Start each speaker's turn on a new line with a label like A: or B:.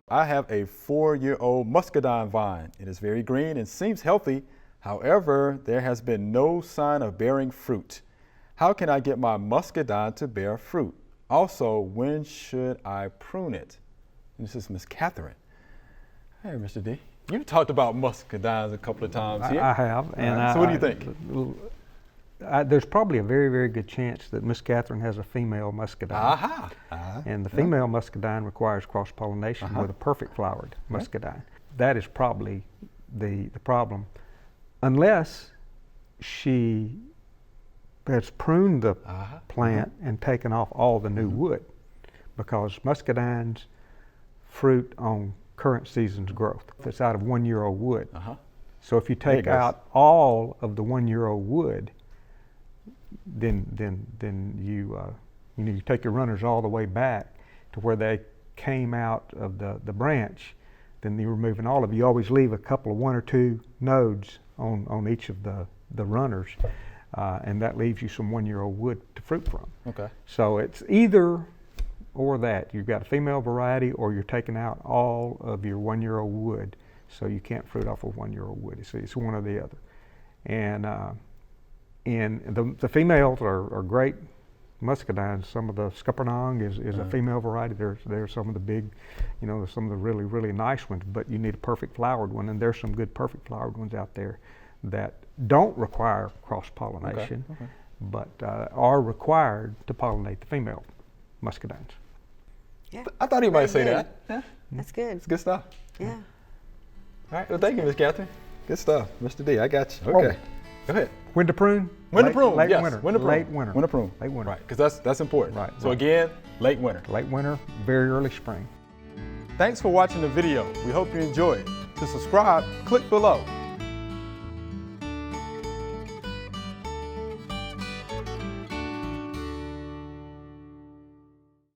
A: I have a 4-year-old muscadine vine. It is very green and seems healthy. However, there has been no sign of bearing fruit. How can I get my muscadine to bear fruit? Also, when should I prune it? And this is Miss Catherine. Hey, Mr. D. You've talked about muscadines a couple of times here.
B: I have. And
A: so what do you think?
B: There's probably a very, very good chance that Miss Catherine has a female muscadine.
A: Aha.
B: And the female muscadine requires cross-pollination with a perfect flowered muscadine. That is probably the problem. Unless she has pruned the plant and taken off all the new wood, because muscadines fruit on current season's growth. It's out of 1-year-old wood. So if you take out all of the 1-year-old wood, then you take your runners all the way back to where they came out of the branch. Then you're removing all of it. You always leave a couple of 1 or 2 nodes on each of the runners, and that leaves you some 1-year-old wood to fruit from.
A: Okay. So
B: it's either or that. You've got a female variety, or you're taking out all of your 1-year-old wood, so you can't fruit off of 1-year-old wood. It's one or the other. And the females are great muscadines. Some of the Scuppernong is a female variety. There's some of the big, some of the really, really nice ones, but you need a perfect flowered one, and there's some good perfect flowered ones out there that don't require cross-pollination, but are required to pollinate the female muscadines.
C: Yeah.
A: I thought he might say that. Yeah.
C: That's good.
A: It's good stuff.
C: Yeah.
A: All right. Well, thank you, Miss Catherine. Good stuff. Mr. D, I got you. Okay. Go ahead.
B: When to prune?
A: When to prune,
B: late
A: yes.
B: winter.
A: When to prune.
B: Late winter.
A: When to prune.
B: Late winter.
A: Right, because that's important.
B: Right.
A: So again, late winter.
B: Late winter, very early spring.
A: Thanks for watching the video. We hope you enjoyed. To subscribe, click below.